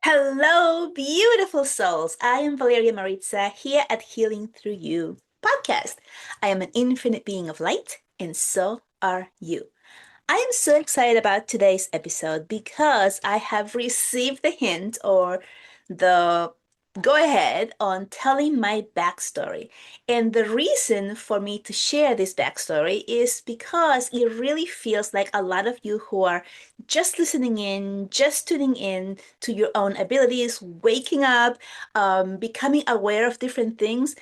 Hello, beautiful souls. I am Valeria Maritza here at Healing Through You podcast. I am an infinite being of light, and so are you. I am so excited about today's episode because I have received the hint or the go ahead on telling my backstory. And the reason for me to share this backstory is because it really feels like a lot of you who are just listening in, just tuning in to your own abilities, waking up, becoming aware of different things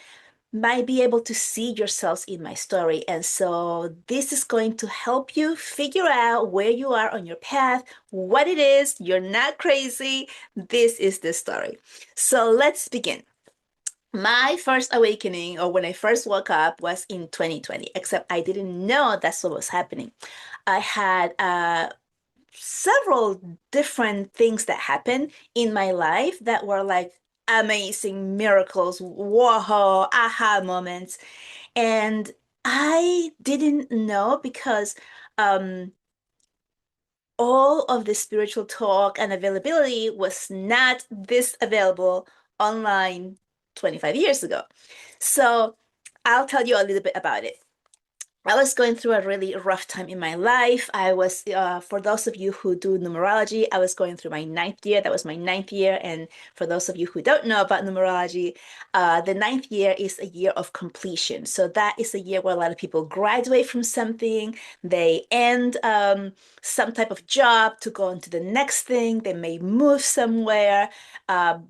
might be able to see yourselves in my story. And so this is going to help you figure out where you are on your path, what it is. You're not crazy. This is the story. So let's begin. My first awakening, or when I first woke up, was in 2020, except I didn't know that's what was happening. I had several different things that happened in my life that were like amazing miracles, whoa, aha moments. And I didn't know because um, all of the spiritual talk and availability was not this available online 25 years ago. So I'll tell you a little bit about it. I was going through a really rough time in my life. For those of you who do numerology, I was going through my ninth year. That was my ninth year. And for those of you who don't know about numerology, the ninth year is a year of completion. So that is a year where a lot of people graduate from something. They end some type of job to go into the next thing. They may move somewhere.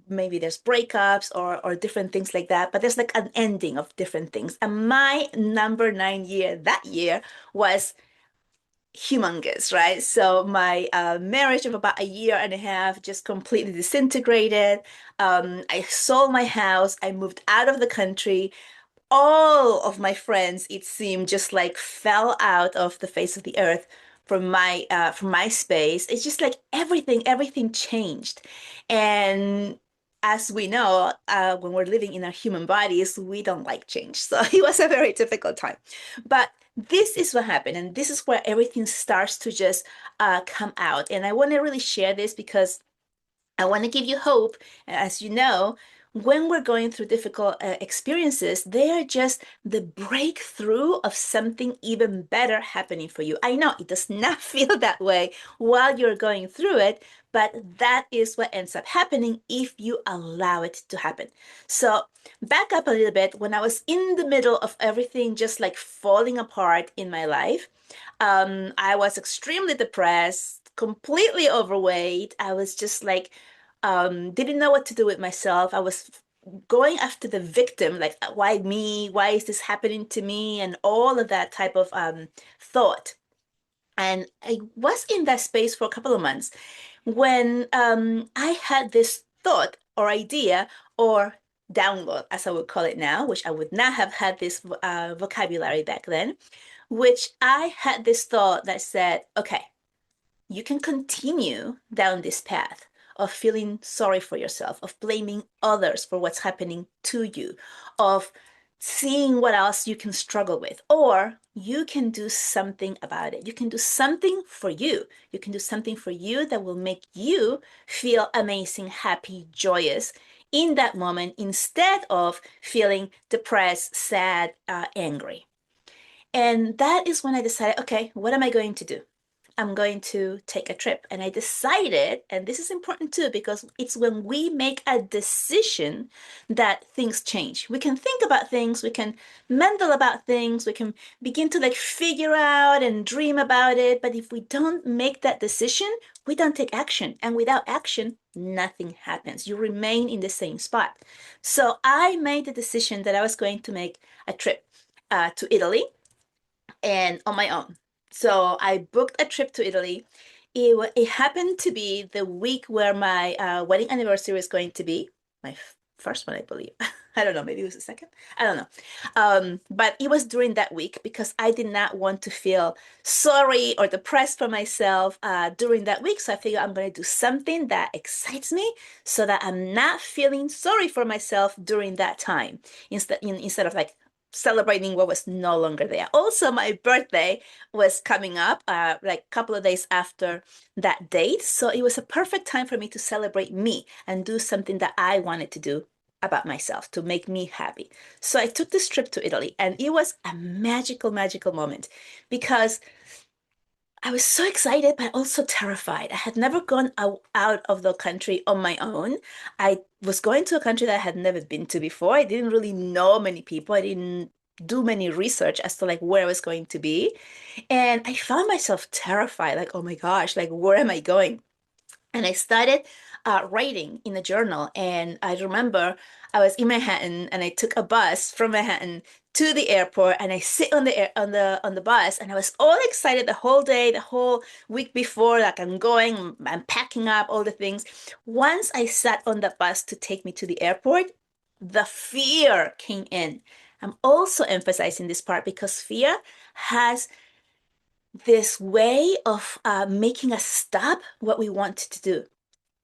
Maybe there's breakups or different things like that, but there's like an ending of different things. And my number 9 year that year was humongous, right? So my marriage of about a year and a half just completely disintegrated. I sold my house. I moved out of the country. All of my friends, it seemed, just like fell out of the face of the earth from my space. It's just like everything changed. And as we know, when we're living in our human bodies, we don't like change. So it was a very difficult time. But this is what happened, and this is where everything starts to just come out. And I want to really share this because I want to give you hope. As you know, when we're going through difficult experiences, they are just the breakthrough of something even better happening for you. I know it does not feel that way while you're going through it, but that is what ends up happening if you allow it to happen. So, back up a little bit. When I was in the middle of everything just like falling apart in my life, I was extremely depressed, completely overweight. I was just like, didn't know what to do with myself. I was going after the victim, like, why me? Why is this happening to me? And all of that type of thought. And I was in that space for a couple of months when I had this thought or idea or download, as I would call it now, which I would not have had this vocabulary back then, which I had this thought that said, okay, you can continue down this path of feeling sorry for yourself, of blaming others for what's happening to you, of seeing what else you can struggle with, or you can do something about it. You can do something for you. You can do something for you that will make you feel amazing, happy, joyous in that moment instead of feeling depressed, sad, angry. And that is when I decided, okay, what am I going to do? I'm going to take a trip. And I decided, and this is important too, because it's when we make a decision that things change. We can think about things, we can mental about things, we can begin to like figure out and dream about it. But if we don't make that decision, we don't take action. And without action, nothing happens. You remain in the same spot. So I made the decision that I was going to make a trip to Italy and on my own. So I booked a trip to Italy. It happened to be the week where my wedding anniversary was going to be, my first one, I believe. I don't know, maybe it was the second. I don't know. But it was during that week because I did not want to feel sorry or depressed for myself during that week. So I figured I'm going to do something that excites me so that I'm not feeling sorry for myself during that time instead of like celebrating what was no longer there. Also, my birthday was coming up, like a couple of days after that date. So it was a perfect time for me to celebrate me and do something that I wanted to do about myself to make me happy. So I took this trip to Italy, and it was a magical, magical moment because I was so excited, but also terrified. I had never gone out of the country on my own. I was going to a country that I had never been to before. I didn't really know many people. I didn't do many research as to like where I was going to be. And I found myself terrified, like, oh my gosh, like where am I going? And I started writing in a journal. And I remember I was in Manhattan and I took a bus from Manhattan to the airport, and I sit on the on the bus, and I was all excited the whole day, the whole week before, like I'm going, I'm packing up all the things. Once I sat on the bus to take me to the airport, the fear came in. I'm also emphasizing this part because fear has this way of making us stop what we want to do.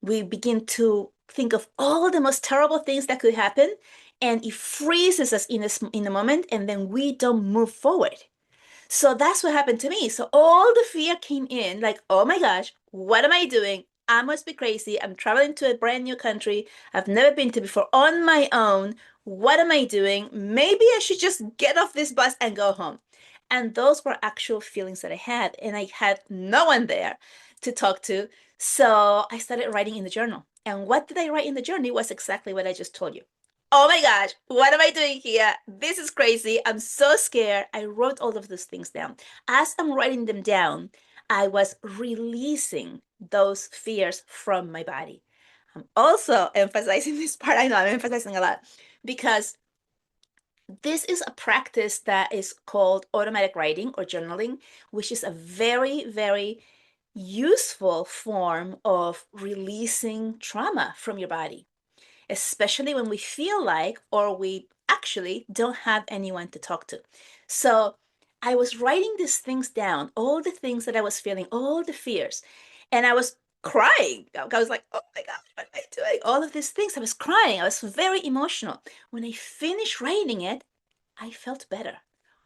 We begin to think of all the most terrible things that could happen, and it freezes us in a moment, and then we don't move forward. So that's what happened to me. So all the fear came in, like, oh my gosh, what am I doing? I must be crazy. I'm traveling to a brand new country I've never been to before on my own. What am I doing? Maybe I should just get off this bus and go home. And those were actual feelings that I had, and I had no one there to talk to. So I started writing in the journal. And what did I write in the journal? It was exactly what I just told you. Oh my gosh, what am I doing here? This is crazy. I'm so scared. I wrote all of those things down. As I'm writing them down, I was releasing those fears from my body. I'm also emphasizing this part. I know I'm emphasizing a lot because this is a practice that is called automatic writing or journaling, which is a very, very useful form of releasing trauma from your body, especially when we feel like or we actually don't have anyone to talk to. So I was writing these things down, all the things that I was feeling, all the fears, and I was crying. I was like, oh my gosh, what am I doing? All of these things. I was crying. I was very emotional. When I finished writing it, I felt better.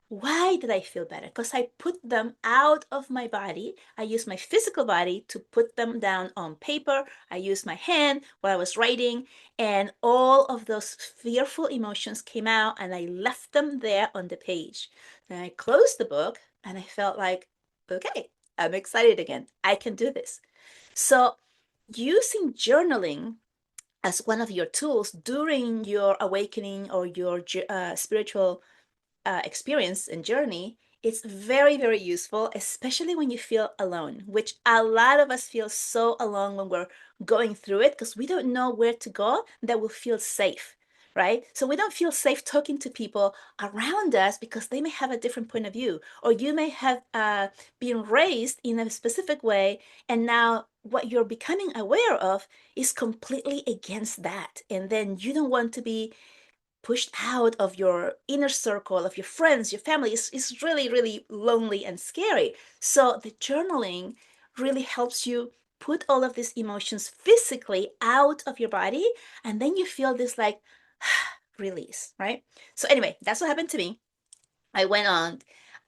Why did I feel better? Because I put them out of my body. I used my physical body to put them down on paper. I used my hand while I was writing, and all of those fearful emotions came out, and I left them there on the page. Then I closed the book, and I felt like, okay, I'm excited again. I can do this. So, using journaling as one of your tools during your awakening or your spiritual experience and journey, it's very, very useful, especially when you feel alone, which a lot of us feel so alone when we're going through it because we don't know where to go that will feel safe, right? So we don't feel safe talking to people around us because they may have a different point of view, or you may have been raised in a specific way, and now what you're becoming aware of is completely against that. And then you don't want to be pushed out of your inner circle of your friends, your family is really, really lonely and scary. So the journaling really helps you put all of these emotions physically out of your body, and then you feel this like release, right? So anyway, that's what happened to me. I went on,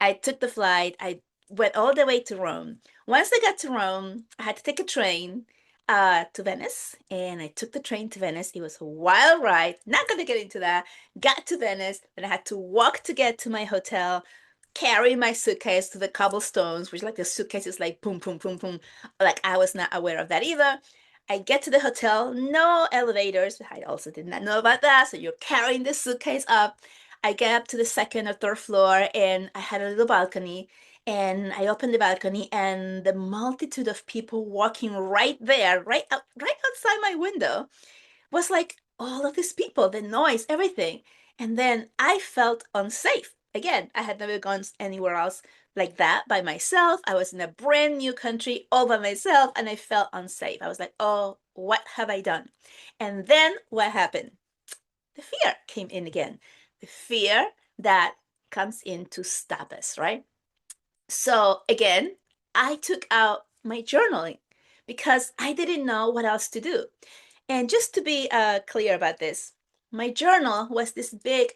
I took the flight, I went all the way to Rome. Once I got to Rome, I had to take a train to Venice, and I took the train to Venice. It was a wild ride, not going to get into that. Got to Venice, then I had to walk to get to my hotel, carry my suitcase to the cobblestones, which like the suitcase is like boom, boom, boom, boom. Like I was not aware of that either. I get to the hotel, no elevators. I also did not know about that. So you're carrying the suitcase up. I get up to the second or third floor, and I had a little balcony, and I opened the balcony, and the multitude of people walking right there, right outside my window was like all of these people, the noise, everything. And then I felt unsafe. Again, I had never gone anywhere else like that by myself. I was in a brand new country all by myself, and I felt unsafe. I was like, oh, what have I done? And then what happened? The fear came in again. The fear that comes in to stop us, right? So again, I took out my journaling because I didn't know what else to do. And just to be clear about this, my journal was this big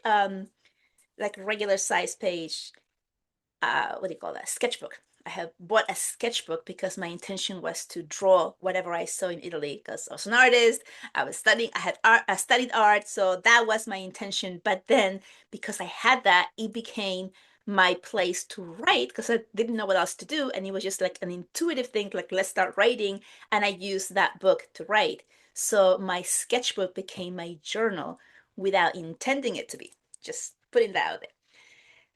like regular size page, what do you call that? Sketchbook. I have bought a sketchbook because my intention was to draw whatever I saw in Italy because I was an artist. I was studying, I had art, I studied art, so that was my intention. But then because I had that, it became my place to write because I didn't know what else to do. And it was just like an intuitive thing, like let's start writing. And I used that book to write. So my sketchbook became my journal without intending it to be. Just putting that out there.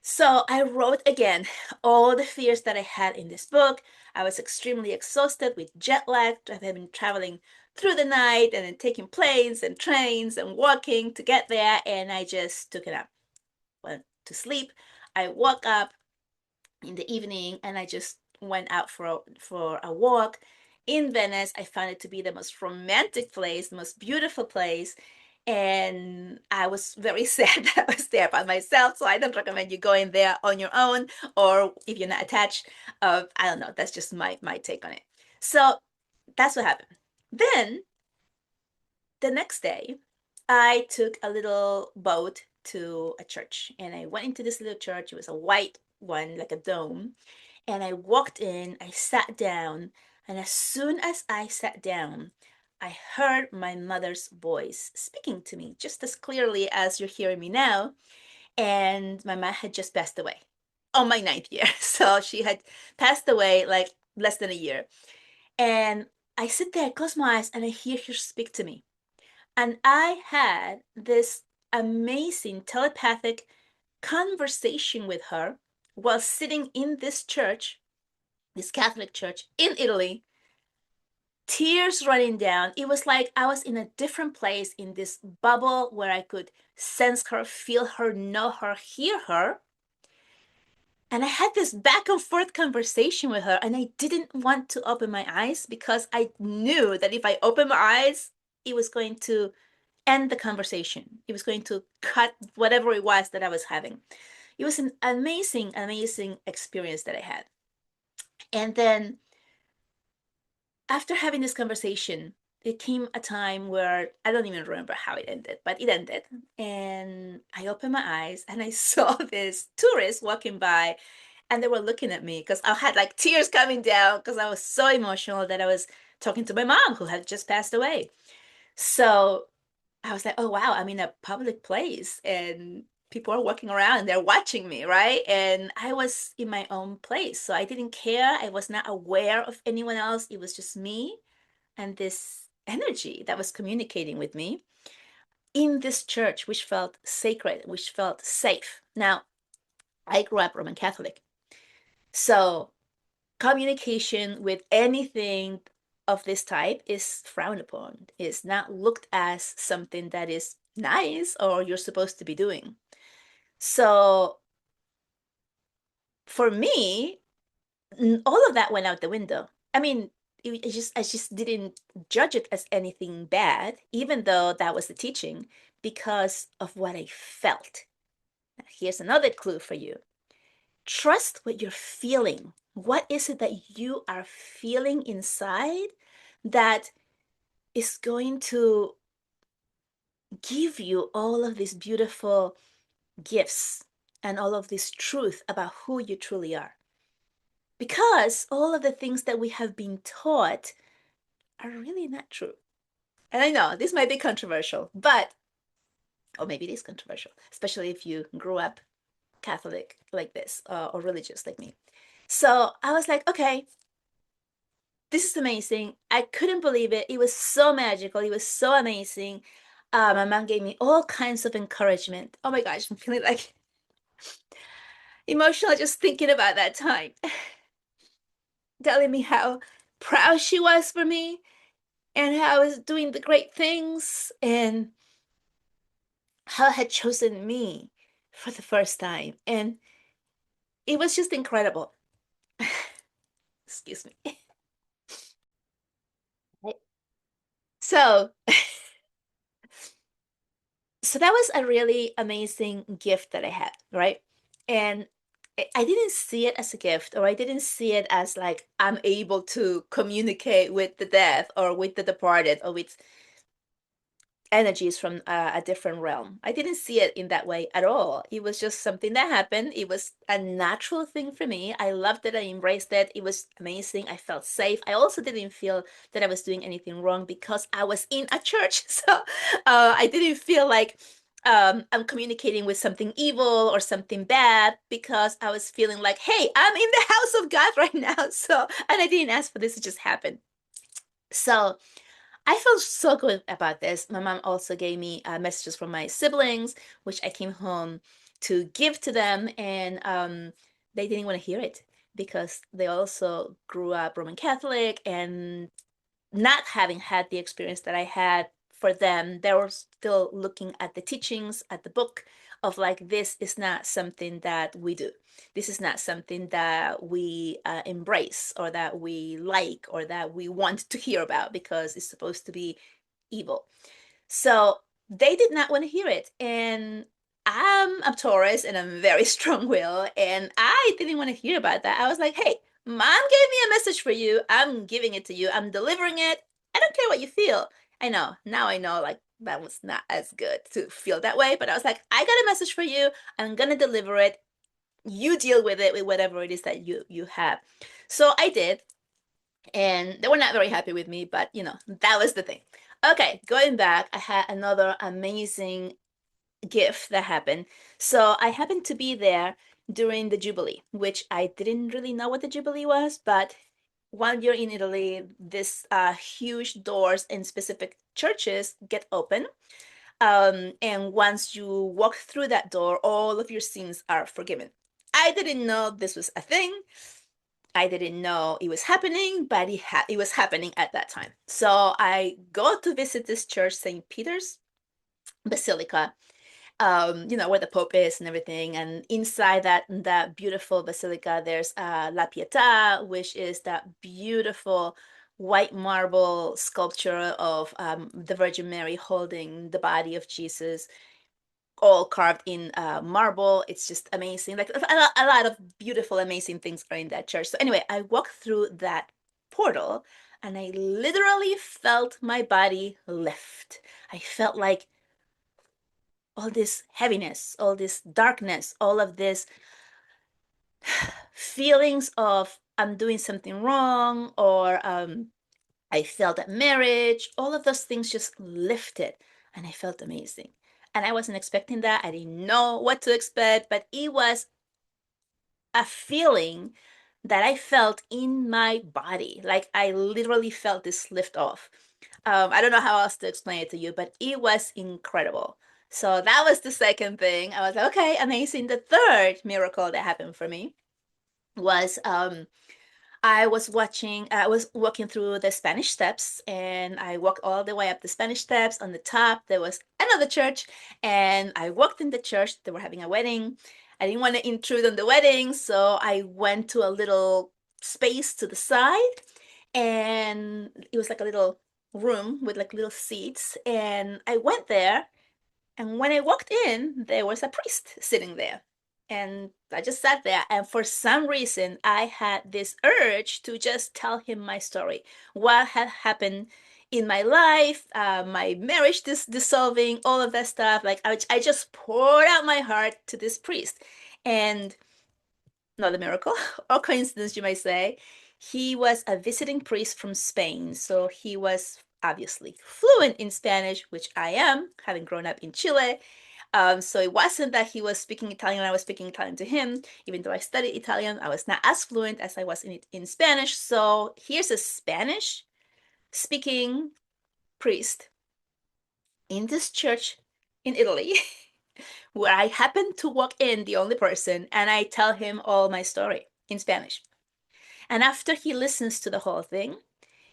So I wrote again all the fears that I had in this book. I was extremely exhausted with jet lag. I had been traveling through the night and then taking planes and trains and walking to get there. And I just took it up, went to sleep. I woke up in the evening and I just went out for a walk in Venice. I found it to be the most romantic place, the most beautiful place. And I was very sad that I was there by myself. So I don't recommend you going there on your own or if you're not attached. I don't know. That's just my take on it. So that's what happened. Then the next day, I took a little boat to a church and I went into this little church. It was a white one, like a dome. And I walked in, I sat down, and as soon as I sat down, I heard my mother's voice speaking to me just as clearly as you're hearing me now. And my mom had just passed away on my ninth year. So she had passed away like less than a year. And I sit there, close my eyes, and I hear her speak to me. And I had this amazing telepathic conversation with her while sitting in this church, this Catholic church in Italy, tears running down. It was like I was in a different place in this bubble where I could sense her, feel her, know her, hear her. And I had this back and forth conversation with her, and I didn't want to open my eyes because I knew that if I opened my eyes, it was going to end the conversation. It was going to cut whatever it was that I was having. It was an amazing, amazing experience that I had. And then after having this conversation, it came a time where I don't even remember how it ended, but it ended. And I opened my eyes and I saw this tourist walking by and they were looking at me because I had like tears coming down because I was so emotional that I was talking to my mom who had just passed away. So I was like, oh wow, I'm in a public place and people are walking around and they're watching me, right? And I was in my own place. So I didn't care. I was not aware of anyone else. It was just me and this energy that was communicating with me in this church, which felt sacred, which felt safe. Now, I grew up Roman Catholic. So communication with anything of this type is frowned upon, is not looked as something that is nice or you're supposed to be doing. So for me, all of that went out the window. I mean, I just didn't judge it as anything bad, even though that was the teaching, because of what I felt. Now, here's another clue for you. Trust what you're feeling. What is it that you are feeling inside that is going to give you all of these beautiful gifts and all of this truth about who you truly are? Because all of the things that we have been taught are really not true. And I know this might be controversial, but, or maybe it is controversial, especially if you grew up Catholic like this or religious like me. So I was like, okay, this is amazing. I couldn't believe it. It was so magical. It was so amazing. My mom gave me all kinds of encouragement. Oh my gosh, I'm feeling like emotional just thinking about that time. Telling me how proud she was for me and how I was doing the great things and how I had chosen me for the first time. And it was just incredible. Excuse me. So, so that was a really amazing gift that I had, right? And I didn't see it as a gift, or I didn't see it as like I'm able to communicate with the death or with the departed or with energies from a different realm. I didn't see it in that way at all. It was just something that happened. It was a natural thing for me. I loved it. I embraced it. It was amazing. I felt safe. I also didn't feel that I was doing anything wrong because I was in a church. So I didn't feel like I'm communicating with something evil or something bad because I was feeling like, hey, I'm in the house of God right now. So, and I didn't ask for this, it just happened. So, I felt so good about this. My mom also gave me messages from my siblings, which I came home to give to them, and they didn't want to hear it because they also grew up Roman Catholic, and not having had the experience that I had, for them, they were still looking at the teachings, at the book of like, this is not something that we do. This is not something that we embrace or that we like or that we want to hear about because it's supposed to be evil. So they did not want to hear it. And I'm a Taurus and I'm very strong-willed, and I didn't want to hear about that. I was like, hey, mom gave me a message for you. I'm giving it to you. I'm delivering it. I don't care what you feel. I know. Now I know like that was not as good to feel that way, but I was like, I got a message for you. I'm gonna deliver it. You deal with it with whatever it is that you have. So I did, and they were not very happy with me, but that was the thing. Okay, going back, I had another amazing gift that happened. So I happened to be there during the Jubilee, which I didn't really know what the Jubilee was, but while you're in Italy, this huge doors in specific churches get open. And once you walk through that door, all of your sins are forgiven. I didn't know this was a thing. I didn't know it was happening, but it was happening at that time. So I go to visit this church, St. Peter's Basilica, where the Pope is and everything. And inside that beautiful basilica, there's La Pietà, which is that beautiful white marble sculpture of the Virgin Mary holding the body of Jesus, all carved in marble. It's just amazing. Like a lot of beautiful, amazing things are in that church. So anyway, I walked through that portal and I literally felt my body lift. I felt like all this heaviness, all this darkness, all of this feelings of I'm doing something wrong, or I failed at marriage, all of those things just lifted and I felt amazing. And I wasn't expecting that. I didn't know what to expect, but it was a feeling that I felt in my body. Like I literally felt this lift off. I don't know how else to explain it to you, but it was incredible. So that was the second thing. I was like, okay, amazing. The third miracle that happened for me was I was walking through the Spanish Steps, and I walked all the way up the Spanish Steps. On the top, there was another church, and I walked in the church. They were having a wedding. I didn't want to intrude on the wedding, so I went to a little space to the side, and it was like a little room with like little seats. And I went there, and when I walked in, there was a priest sitting there. And I just sat there. And for some reason, I had this urge to just tell him my story. What had happened in my life, my marriage dissolving, all of that stuff. Like, I just poured out my heart to this priest. And not a miracle or coincidence, you might say, he was a visiting priest from Spain. So he was obviously fluent in Spanish, which I am, having grown up in Chile. So it wasn't that he was speaking Italian and I was speaking Italian to him. Even though I studied Italian, I was not as fluent as I was in Spanish. So here's a Spanish speaking priest in this church in Italy where I happen to walk in, the only person, and I tell him all my story in Spanish. And after he listens to the whole thing,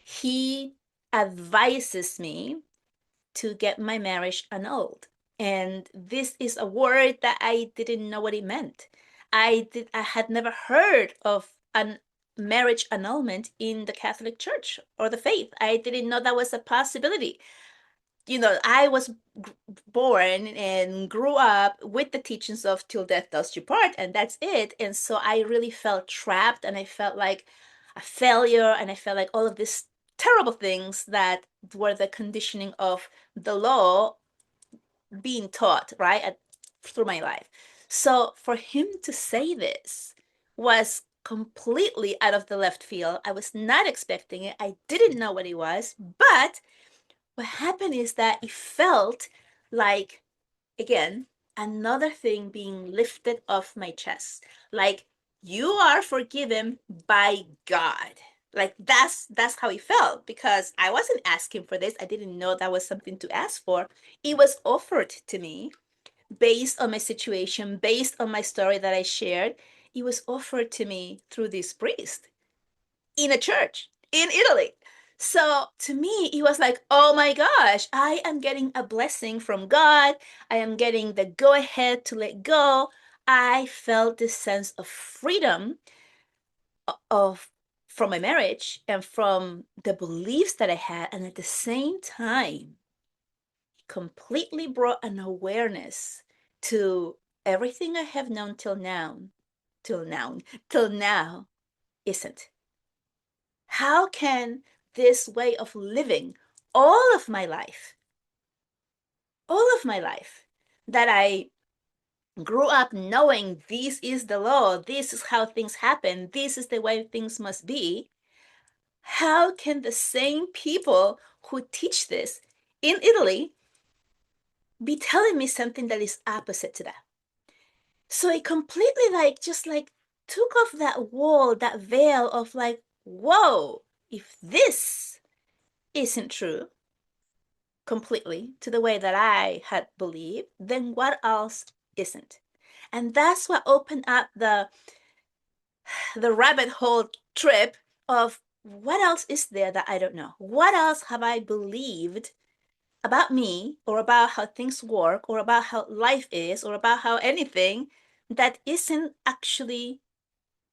he advises me to get my marriage annulled. And this is a word that I didn't know what it meant. I had never heard of an marriage annulment in the Catholic Church or the faith. I didn't know that was a possibility. I was born and grew up with the teachings of till death does you part, and that's it. And so I really felt trapped, and I felt like a failure, and I felt like all of this terrible things that were the conditioning of the law being taught, right, through my life. So for him to say this was completely out of the left field. I was not expecting it. I didn't know what it was. But what happened is that it felt like, again, another thing being lifted off my chest. Like, you are forgiven by God. Like that's how it felt, because I wasn't asking for this. I didn't know that was something to ask for. It was offered to me based on my situation, based on my story that I shared. It was offered to me through this priest in a church in Italy. So to me, it was like, oh my gosh, I am getting a blessing from God. I am getting the go ahead to let go. I felt this sense of freedom of from my marriage and from the beliefs that I had. And at the same time, completely brought an awareness to everything I have known till now, till now isn't. How can this way of living all of my life, all of my life, that I grew up knowing this is the law, this is how things happen, this is the way things must be, how can the same people who teach this in Italy be telling me something that is opposite to that? So it completely like just like took off that wall, that veil of like, whoa, if this isn't true completely to the way that I had believed, then what else isn't? And that's what opened up the rabbit hole trip of what else is there that I don't know? What else have I believed about me or about how things work or about how life is or about how anything that isn't actually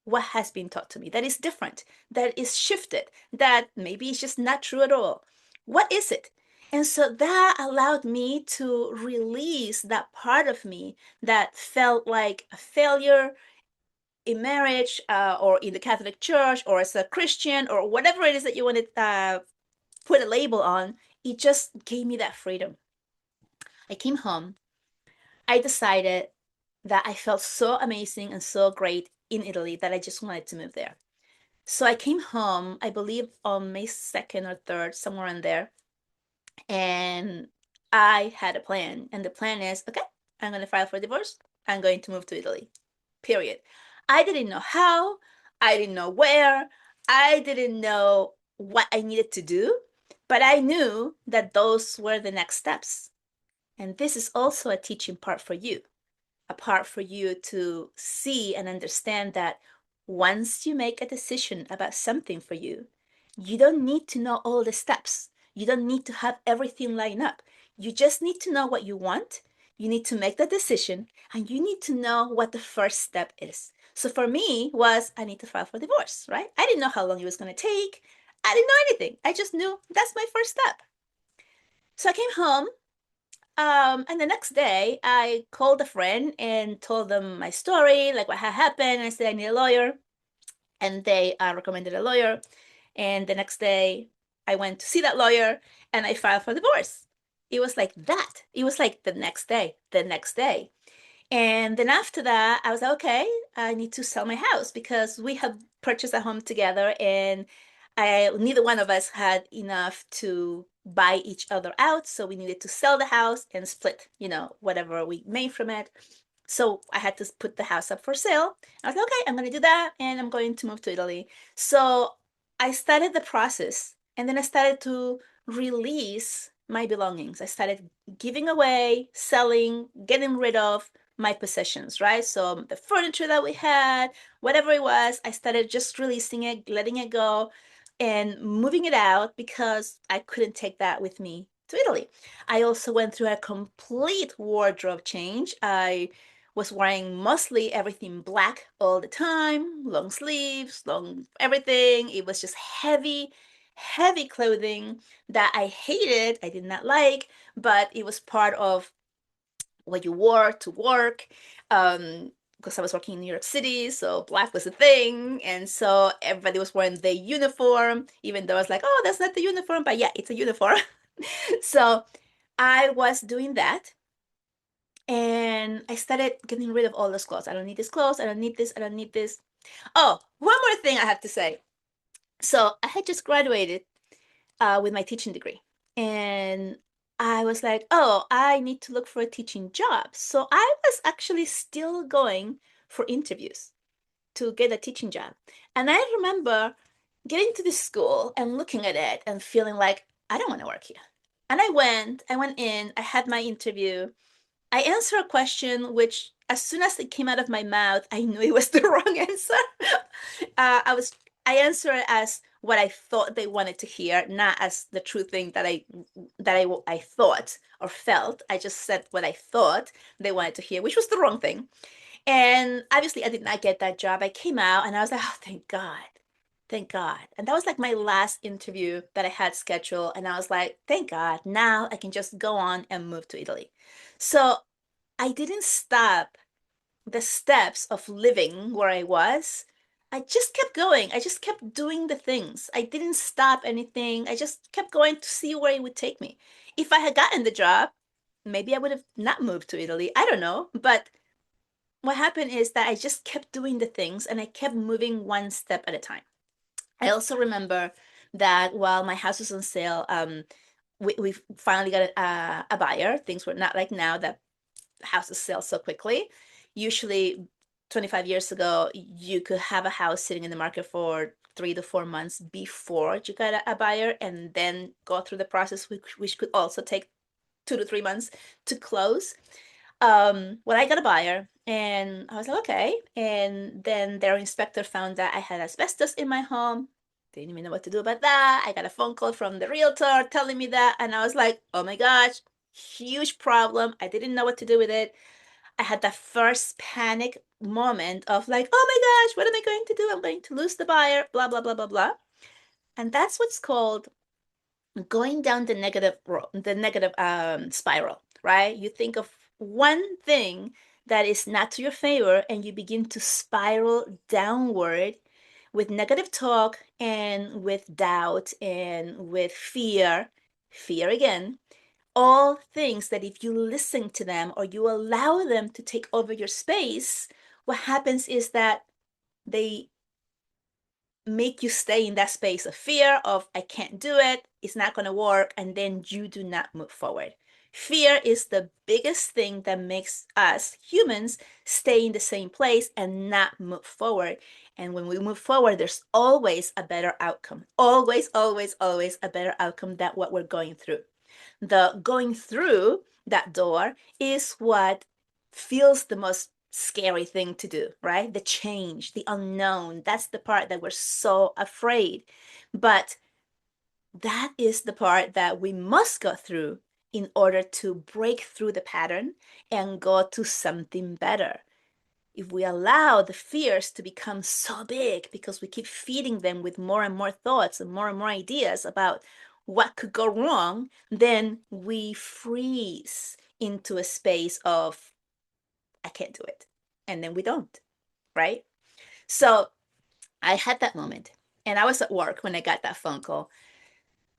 what has been taught to me, that is different, that is shifted, that maybe it's just not true at all? What is it? And so that allowed me to release that part of me that felt like a failure in marriage, or in the Catholic Church, or as a Christian, or whatever it is that you want to put a label on. It just gave me that freedom. I came home. I decided that I felt so amazing and so great in Italy that I just wanted to move there. So I came home, I believe on May 2nd or 3rd, somewhere in there. And I had a plan. And the plan is, okay, I'm going to file for divorce. I'm going to move to Italy. Period. I didn't know how. I didn't know where. I didn't know what I needed to do. But I knew that those were the next steps. And this is also a teaching part for you, a part for you to see and understand that once you make a decision about something for you, you don't need to know all the steps. You don't need to have everything lined up. You just need to know what you want. You need to make the decision, and you need to know what the first step is. So for me was I need to file for divorce, right? I didn't know how long it was going to take. I didn't know anything. I just knew that's my first step. So I came home, and the next day, I called a friend and told them my story, like what had happened. I said I need a lawyer, and they recommended a lawyer. And the next day, I went to see that lawyer, and I filed for divorce. It was like that. It was like the next day, the next day. And then after that, I was like, okay, I need to sell my house because we have purchased a home together, and neither one of us had enough to buy each other out. So we needed to sell the house and split, whatever we made from it. So I had to put the house up for sale. I was like, okay, I'm going to do that, and I'm going to move to Italy. So I started the process, and then I started to release my belongings. I started giving away, selling, getting rid of my possessions, right? So the furniture that we had, whatever it was, I started just releasing it, letting it go, and moving it out because I couldn't take that with me to Italy. I also went through a complete wardrobe change. I was wearing mostly everything black all the time, long sleeves, long everything. It was just heavy, heavy clothing that I hated, I did not like, but it was part of what you wore to work. Um, because I was working in New York City, so black was a thing, and so everybody was wearing the uniform, even though I was like, oh, that's not the uniform, but yeah, it's a uniform. So I was doing that, and I started getting rid of all those clothes. I don't need this clothes. I don't need this. I don't need this. Oh, one more thing I have to say. So I had just graduated with my teaching degree, and I was like, oh, I need to look for a teaching job. So I was actually still going for interviews to get a teaching job. And I remember getting to this school and looking at it and feeling like, I don't want to work here. And I went in, I had my interview. I answered a question which, as soon as it came out of my mouth, I knew it was the wrong answer. I was I answered it as what I thought they wanted to hear, not as the true thing that I thought or felt. I just said what I thought they wanted to hear, which was the wrong thing. And obviously, I did not get that job. I came out and I was like, oh, thank God. Thank God. And that was like my last interview that I had scheduled. And I was like, thank God. Now I can just go on and move to Italy. So I didn't stop the steps of living where I was. I just kept going. I just kept doing the things. I didn't stop anything. I just kept going to see where it would take me. If I had gotten the job, maybe I would have not moved to Italy. I don't know. But what happened is that I just kept doing the things and I kept moving one step at a time. I also remember that while my house was on sale, we finally got a buyer. Things were not like now that houses sell so quickly. Usually, 25 years ago, you could have a house sitting in the market for 3 to 4 months before you got a buyer and then go through the process, which could also take 2 to 3 months to close. Well, I got a buyer and I was like, okay. And then their inspector found that I had asbestos in my home. Didn't even know what to do about that. I got a phone call from the realtor telling me that. And I was like, oh my gosh, huge problem. I didn't know what to do with it. I had that first panic moment of like, oh my gosh, what am I going to do? I'm going to lose the buyer, blah, blah, blah, blah, blah. And that's what's called going down the negative spiral, right? You think of one thing that is not to your favor and you begin to spiral downward with negative talk and with doubt and with fear again, all things that if you listen to them or you allow them to take over your space, what happens is that they make you stay in that space of fear of I can't do it, it's not going to work, and then you do not move forward. Fear is the biggest thing that makes us humans stay in the same place and not move forward. And when we move forward, there's always a better outcome. Always, always, always a better outcome than what we're going through. The going through that door is what feels the most scary thing to do, right? The change, the unknown. That's the part that we're so afraid. But that is the part that we must go through in order to break through the pattern and go to something better. If we allow the fears to become so big because we keep feeding them with more and more thoughts and more ideas about what could go wrong, then we freeze into a space of, I can't do it. And then we don't, right? So I had that moment and I was at work when I got that phone call.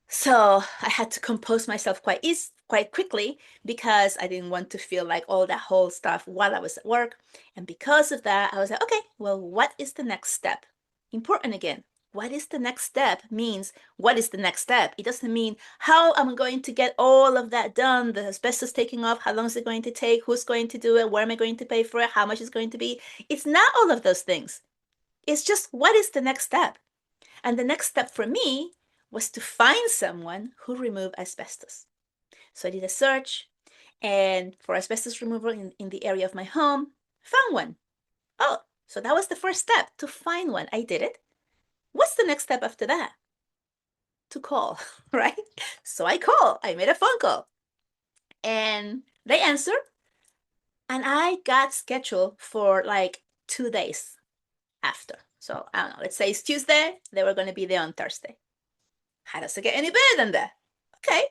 So I had to compose myself quite quickly because I didn't want to feel like all that whole stuff while I was at work. And because of that, I was like, okay, well, what is the next step? Important again. What is the next step means what is the next step? It doesn't mean how am I going to get all of that done, the asbestos taking off, how long is it going to take, who's going to do it, where am I going to pay for it, how much is going to be. It's not all of those things. It's just what is the next step? And the next step for me was to find someone who removed asbestos. So I did a search and for asbestos removal in the area of my home, found one. Oh, so that was the first step to find one. I did it. What's the next step after that? To call, right? So I called, I made a phone call and they answered and I got scheduled for like 2 days after. So I don't know, let's say it's Tuesday, they were going to be there on Thursday. How does it get any better than that? Okay,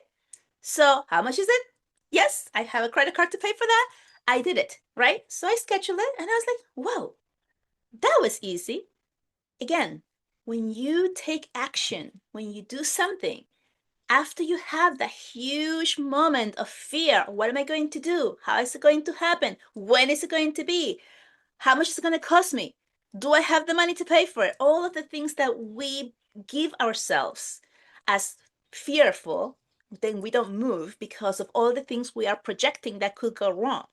so how much is it? Yes, I have a credit card to pay for that. I did it, right? So I scheduled it and I was like, whoa, that was easy. Again, when you take action, when you do something, after you have that huge moment of fear, what am I going to do? How is it going to happen? When is it going to be? How much is it going to cost me? Do I have the money to pay for it? All of the things that we give ourselves as fearful, then we don't move because of all the things we are projecting that could go wrong.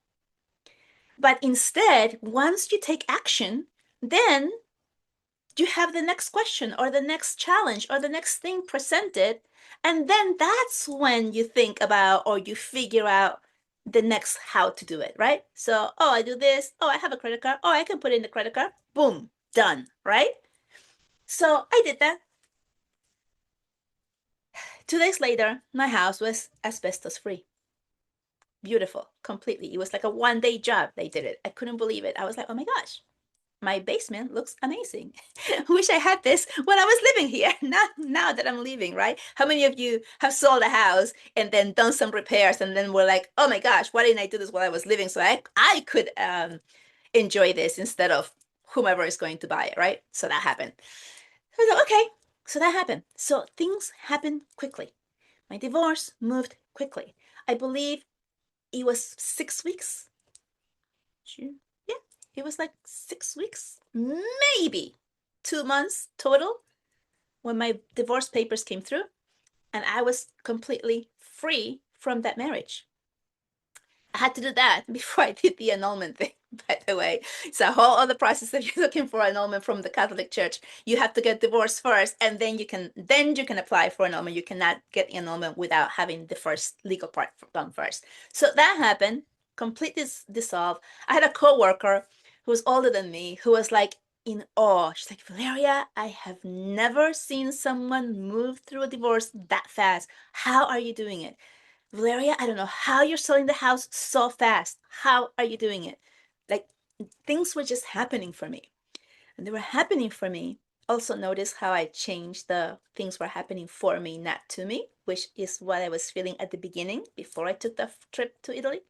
But instead, once you take action, then you have the next question or the next challenge or the next thing presented. And then that's when you think about or you figure out the next how to do it, right? So, oh, I do this. Oh, I have a credit card. Oh, I can put in the credit card. Boom, done, right? So I did that. 2 days later, my house was asbestos free. Beautiful, completely. It was like a 1 day job. They did it. I couldn't believe it. I was like, oh my gosh, my basement looks amazing. Wish I had this when I was living here. Not now that I'm leaving, right? How many of you have sold a house and then done some repairs and then were like, oh my gosh, why didn't I do this while I was living so I could enjoy this instead of whomever is going to buy it, right? So that happened. I was like, okay, so that happened. So things happen quickly. My divorce moved quickly. I believe it was 6 weeks. June. Yeah, it was like 6 weeks, maybe 2 months total when my divorce papers came through, and I was completely free from that marriage. I had to do that before I did the annulment thing, by the way. It's a whole other process if you're looking for annulment from the Catholic Church. You have to get divorced first, and then you can apply for annulment. You cannot get annulment without having the first legal part done first. So that happened, completely dissolved. I had a coworker who was older than me who was like in awe. She's like, Valeria, I have never seen someone move through a divorce that fast. How are you doing it? Valeria, I don't know how you're selling the house so fast. How are you doing it? Like things were just happening for me. And they were happening for me. Also, notice how I changed the things were happening for me, not to me, which is what I was feeling at the beginning before I took the trip to Italy.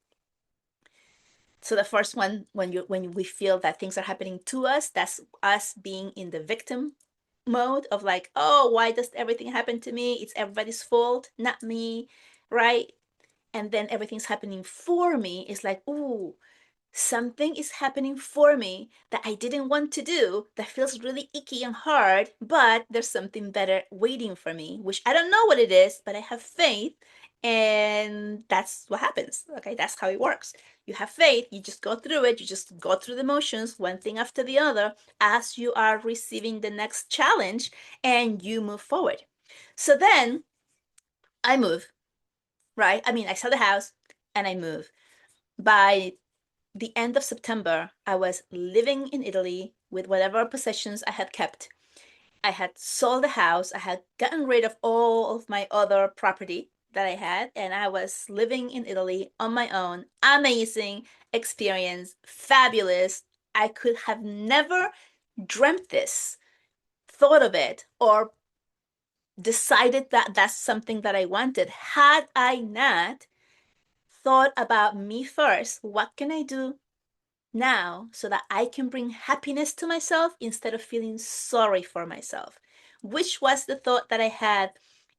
So the first one, when we feel that things are happening to us, that's us being in the victim mode of like, oh, why does everything happen to me? It's everybody's fault, not me, right? And then everything's happening for me, it's like, ooh, something is happening for me that I didn't want to do that feels really icky and hard, but there's something better waiting for me, which I don't know what it is, but I have faith. And that's what happens. Okay, that's how it works. You have faith, you just go through it, you just go through the motions, one thing after the other, as you are receiving the next challenge and you move forward. So then I move, right? I mean, I sell the house and I move. By the end of September, I was living in Italy with whatever possessions I had kept. I had sold the house, I had gotten rid of all of my other property that I had, and I was living in Italy on my own. Amazing experience, fabulous. I could have never dreamt this, thought of it, or decided that that's something that I wanted had I not thought about me first. What can I do now so that I can bring happiness to myself instead of feeling sorry for myself? Which was the thought that I had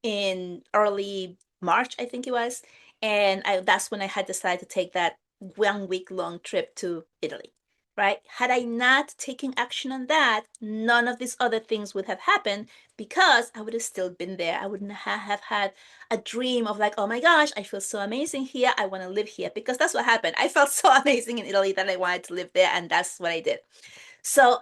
in early March, I think it was. And that's when I had decided to take that 1 week long trip to Italy, right? Had I not taken action on that, none of these other things would have happened because I would have still been there. I wouldn't have had a dream of like, oh my gosh, I feel so amazing here. I want to live here because that's what happened. I felt so amazing in Italy that I wanted to live there, and that's what I did. So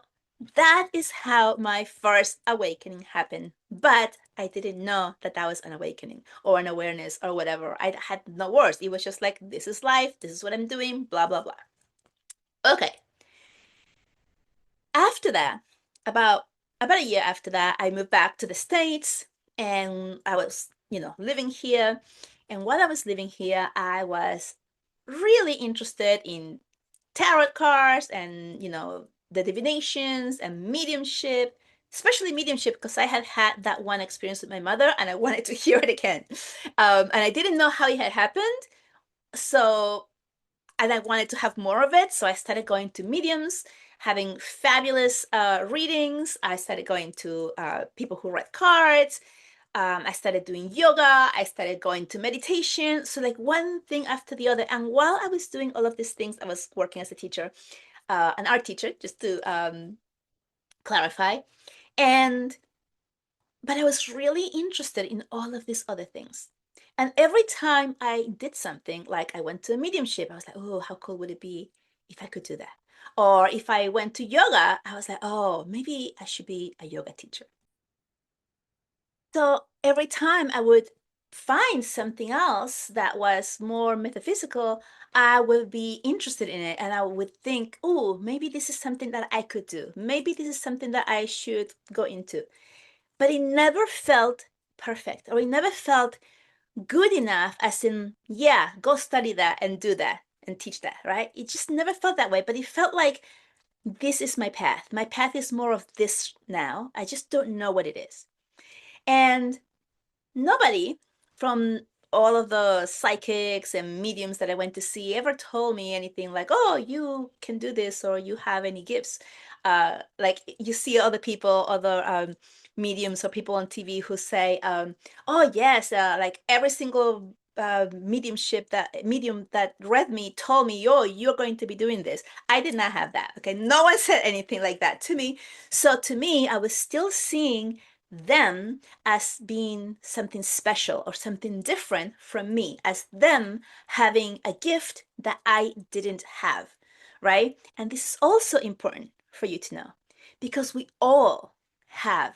that is how my first awakening happened. But I didn't know that that was an awakening or an awareness or whatever. I had no words. It was just like, this is life. This is what I'm doing, blah, blah, blah. Okay. After that, about about a year after that, I moved back to the States and I was, living here. And while I was living here, I was really interested in tarot cards and, the divinations and mediumship, especially mediumship because I had had that one experience with my mother and I wanted to hear it again. And I didn't know how it had happened. So and I wanted to have more of it. So I started going to mediums, having fabulous readings. I started going to people who read cards. I started doing yoga. I started going to meditation. So like one thing after the other. And while I was doing all of these things, I was working as a teacher, an art teacher, just to clarify. And but I was really interested in all of these other things. And every time I did something, like I went to a mediumship, I was like, oh, how cool would it be if I could do that? Or if I went to yoga, I was like, oh, maybe I should be a yoga teacher. So every time I would find something else that was more metaphysical, I would be interested in it and I would think, oh, maybe this is something that I could do. Maybe this is something that I should go into. But it never felt perfect or it never felt good enough, as in, yeah, go study that and do that and teach that, right? It just never felt that way, but it felt like this is my path. My path is more of this now. I just don't know what it is. And nobody from all of the psychics and mediums that I went to see ever told me anything like, oh, you can do this or you have any gifts. Like you see other people, other mediums or people on TV who say, oh, yes, like every single medium that read me told me, oh, you're going to be doing this. I did not have that. Okay. No one said anything like that to me. So to me, I was still seeing them as being something special or something different from me, as them having a gift that I didn't have, right? And this is also important for you to know because we all have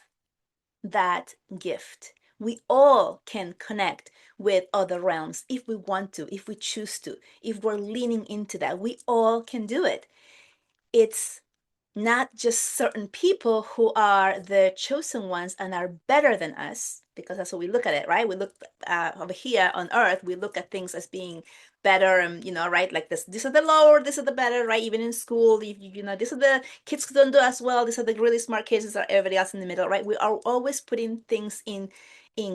that gift. We all can connect with other realms if we want to, if we choose to, if we're leaning into that. We all can do it. It's not just certain people who are the chosen ones and are better than us, because that's what we look at it, right? We look over here on earth, we look at things as being better and, right? Like this is the lower, this is the better, right? Even in school, these are the kids who don't do as well. These are the really smart kids. These are everybody else in the middle, right? We are always putting things in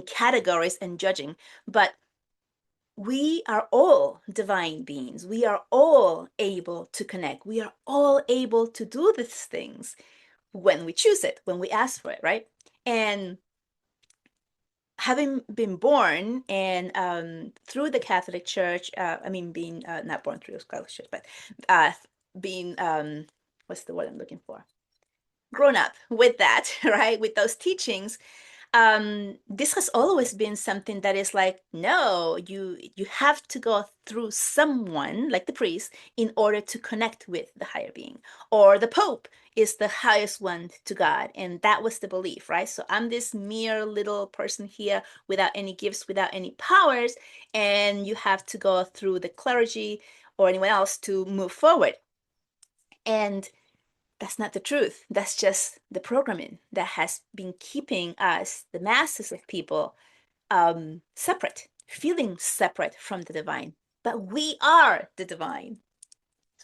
categories and judging. But we are all divine beings. We are all able to connect. We are all able to do these things when we choose it, when we ask for it, right? And having been born and through the Catholic Church, I mean, being not born through the Catholic Church, but uh, being, what's the word I'm looking for? Grown up with that, right? With those teachings, this has always been something that is like, no, you have to go through someone like the priest in order to connect with the higher being, or the Pope is the highest one to God, and that was the belief, right? So I'm this mere little person here without any gifts, without any powers, and you have to go through the clergy or anyone else to move forward. And that's not the truth. That's just the programming that has been keeping us, the masses of people, separate, feeling separate from the divine. But we are the divine.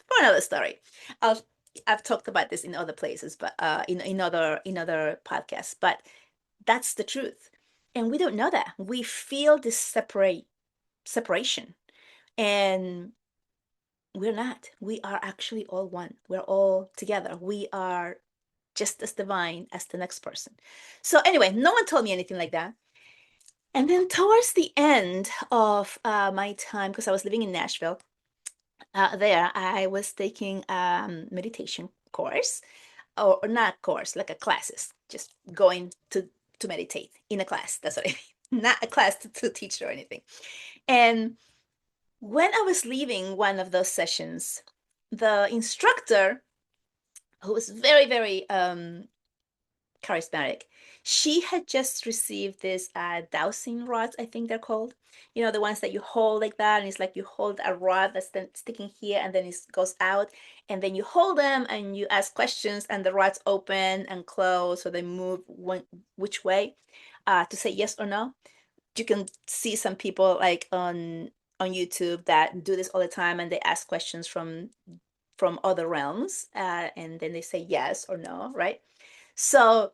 For another story. I'll, I've talked about this in other places, but in other podcasts. But that's the truth, and we don't know that. We feel this separation, and we're not. We are actually all one. We're all together. We are just as divine as the next person. So anyway, no one told me anything like that. And then towards the end of my time, because I was living in Nashville, there I was taking meditation course, or not course, like a classes, just going to meditate in a class. That's what I mean, not a class to teach or anything. And when I was leaving one of those sessions, the instructor, who was very, very charismatic. She had just received this dowsing rods, I think they're called. The ones that you hold like that, and it's like you hold a rod that's then sticking here, and then it goes out, and then you hold them and you ask questions, and the rods open and close, so they move which way to say yes or no. You can see some people like on YouTube that do this all the time, and they ask questions from other realms, and then they say yes or no, right? So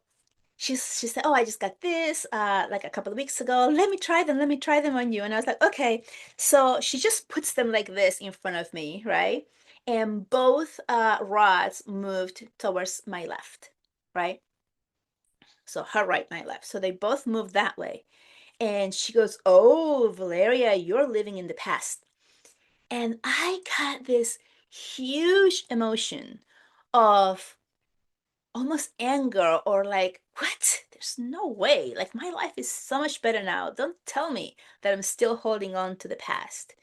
she said, "Oh, I just got this like a couple of weeks ago. Let me try them. Let me try them on you." And I was like, "Okay." So she just puts them like this in front of me, right? And both rods moved towards my left, right? So her right, my left. So they both moved that way. And she goes, "Oh, Valeria, you're living in the past." And I got this huge emotion of almost anger or like, what? There's no way. Like, my life is so much better now. Don't tell me that I'm still holding on to the past.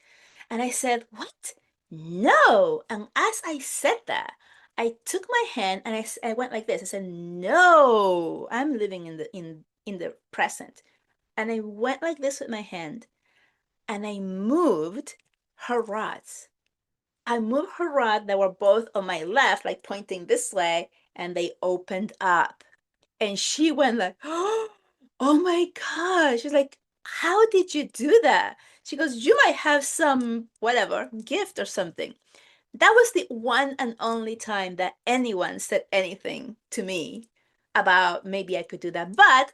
And I said, what? No. And as I said that, I took my hand and I went like this. I said, no, I'm living in the present. And I went like this with my hand and I moved her rods. I moved her rod that were both on my left, like pointing this way, and they opened up. And she went like, oh my God. She's like, how did you do that? She goes, you might have some, whatever, gift or something. That was the one and only time that anyone said anything to me about maybe I could do that. But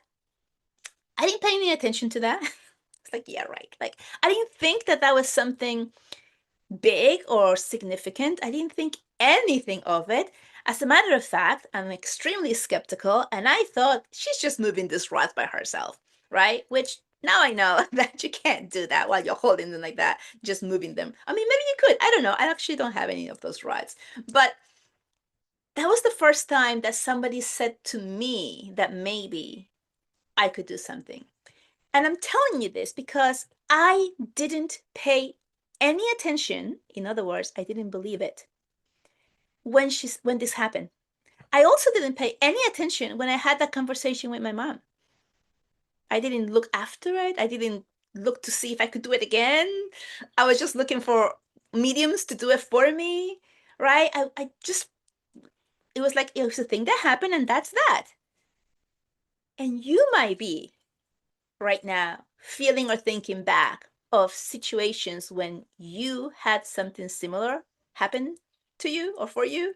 I didn't pay any attention to that. It's like, yeah, right. Like, I didn't think that that was something big or significant. I didn't think anything of it. As a matter of fact, I'm extremely skeptical, and I thought she's just moving this rod by herself, right? Which now I know that you can't do that while you're holding them like that, just moving them. I mean, maybe you could. I don't know. I actually don't have any of those rods. But that was the first time that somebody said to me that maybe I could do something. And I'm telling you this because I didn't pay any attention. In other words, I didn't believe it when this happened. I also didn't pay any attention when I had that conversation with my mom. I didn't look after it. I didn't look to see if I could do it again. I was just looking for mediums to do it for me, right? I just, it was like it was a thing that happened and that's that. And you might be right now feeling or thinking back of situations when you had something similar happen to you or for you,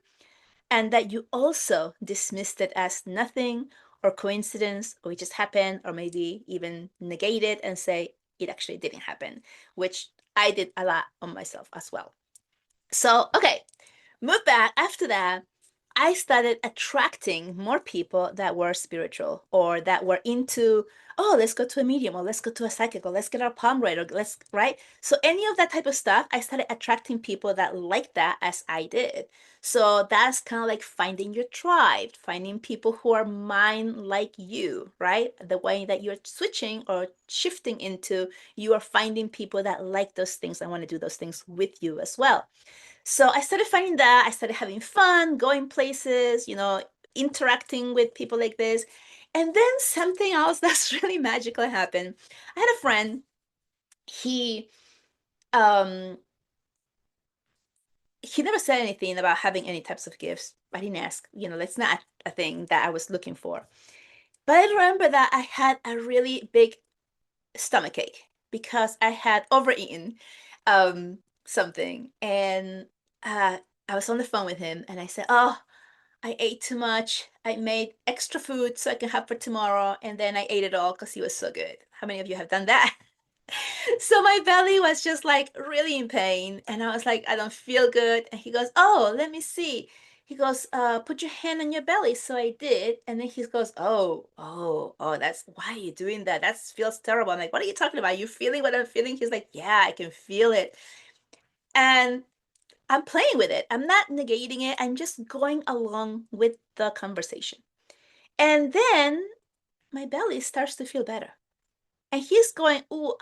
and that you also dismissed it as nothing or coincidence or it just happened, or maybe even negate it and say it actually didn't happen, which I did a lot on myself as well. So, okay, move back. After that, I started attracting more people that were spiritual or that were into, oh, let's go to a medium or let's go to a psychic or let's get our palm read or let's, right? So any of that type of stuff, I started attracting people that like that as I did. So that's kind of like finding your tribe, finding people who are mind like you, right? The way that you're switching or shifting into, you are finding people that like those things and want to do those things with you as well. So I started finding that. I started having fun, going places, interacting with people like this. And then something else that's really magical happened. I had a friend, he um he never said anything about having any types of gifts. I didn't ask, that's not a thing that I was looking for. But I remember that I had a really big stomach ache because I had overeaten something. And I was on the phone with him and I said, oh, I ate too much. I made extra food so I can have for tomorrow, and then I ate it all because he was so good. How many of you have done that? So my belly was just like really in pain, and I was like, I don't feel good. And he goes, oh, let me see. He goes, put your hand on your belly. So I did, and then he goes, oh, that's why are you doing that? That feels terrible. I'm like, what are you talking about? You feeling what I'm feeling? He's like, yeah, I can feel it. And I'm playing with it. I'm not negating it. I'm just going along with the conversation. And then my belly starts to feel better. And he's going, oh,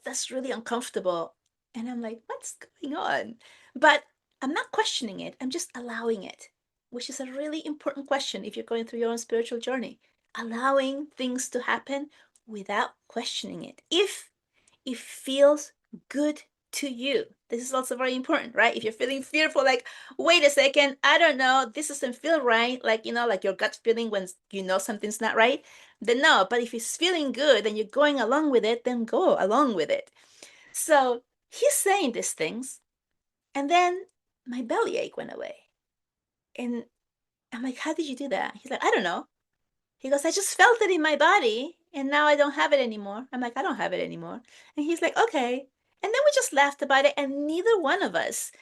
that's really uncomfortable. And I'm like, what's going on? But I'm not questioning it. I'm just allowing it, which is a really important question if you're going through your own spiritual journey. Allowing things to happen without questioning it. If it feels good to you. This is also very important, right? If you're feeling fearful, like, wait a second, I don't know, this doesn't feel right, like, like your gut feeling when you know something's not right, then no. But if it's feeling good and you're going along with it, then go along with it. So he's saying these things, and then my belly ache went away. And I'm like, how did you do that? He's like, I don't know. He goes, I just felt it in my body and now I don't have it anymore. I'm like, I don't have it anymore. And he's like, okay. And then we just laughed about it, and neither one of us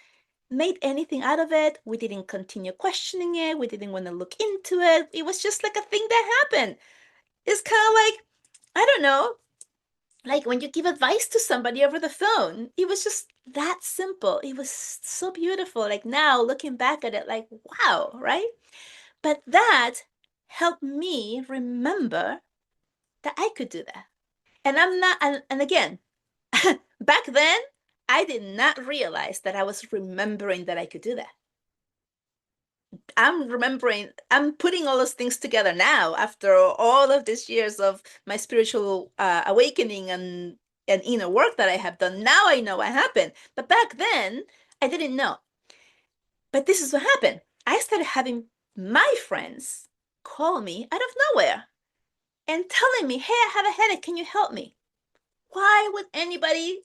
made anything out of it. We didn't continue questioning it. We didn't want to look into it. It was just like a thing that happened. It's kind of like, I don't know, like when you give advice to somebody over the phone. It was just that simple. It was so beautiful. Like now looking back at it, like, wow, right? But that helped me remember that I could do that. And I'm not, and again, back then, I did not realize that I was remembering that I could do that. I'm remembering, I'm putting all those things together now after all of these years of my spiritual awakening and inner work that I have done. Now I know what happened. But back then, I didn't know. But this is what happened. I started having my friends call me out of nowhere and telling me, hey, I have a headache. Can you help me? Why would anybody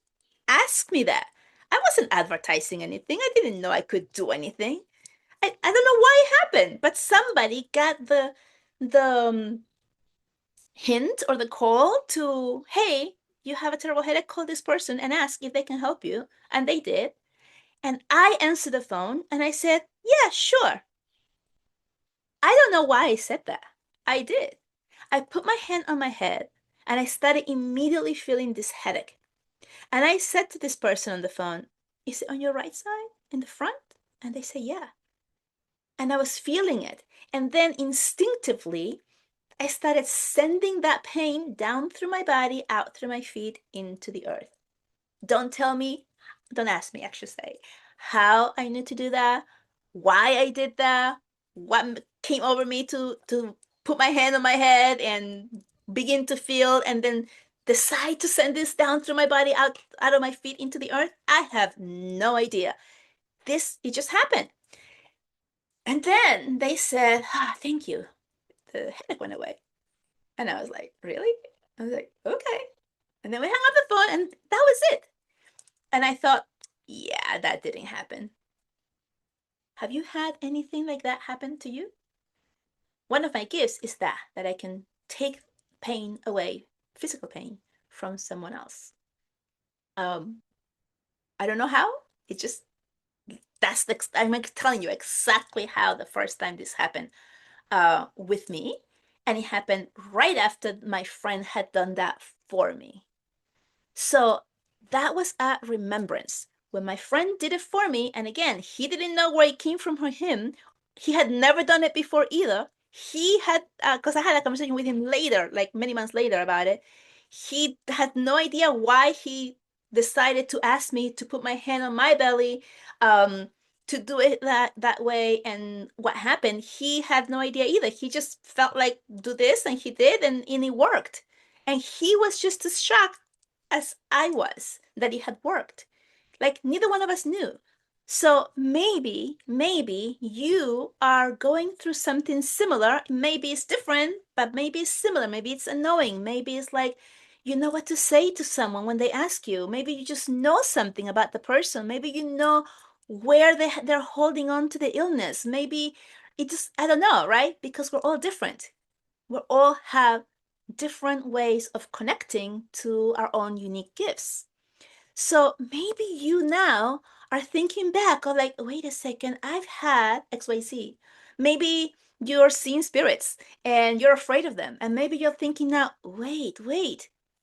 ask me that? I wasn't advertising anything. I didn't know I could do anything. I don't know why it happened, but somebody got the hint or the call to, hey, you have a terrible headache, call this person and ask if they can help you. And they did. And I answered the phone and I said, yeah, sure. I don't know why I said that. I did. I put my hand on my head and I started immediately feeling this headache. And I said to this person on the phone, is it on your right side in the front? And they say, yeah. And I was feeling it. And then instinctively, I started sending that pain down through my body, out through my feet, into the earth. Don't tell me, don't ask me, I should say, how I knew to do that, why I did that, what came over me to put my hand on my head and begin to feel and then decide to send this down through my body, out of my feet into the earth. I have no idea. It just happened. And then they said, ah, thank you. The headache went away. And I was like, really? I was like, okay. And then we hung up the phone and that was it. And I thought, yeah, that didn't happen. Have you had anything like that happen to you? One of my gifts is that I can take pain away, physical pain, from someone else. Um, I don't know how. It just I'm telling you exactly how the first time this happened with me. And it happened right after my friend had done that for me. So that was a remembrance. When my friend did it for me, and again, he didn't know where it came from him. He had never done it before either. He had, because I had a conversation with him later, like many months later about it. He had no idea why he decided to ask me to put my hand on my belly, to do it that way. And what happened, he had no idea either. He just felt like do this, and he did, and it worked. And he was just as shocked as I was that it had worked. Like neither one of us knew. So maybe you are going through something similar. Maybe it's different, but maybe it's similar. Maybe it's annoying. Maybe it's like you know what to say to someone when they ask you. Maybe you just know something about the person. Maybe you know where they're holding on to the illness. Maybe it just, I don't know, right? Because we're all different. We all have different ways of connecting to our own unique gifts. So maybe you now are thinking back of like, wait a second, I've had XYZ. Maybe you're seeing spirits and you're afraid of them. And maybe you're thinking now, wait,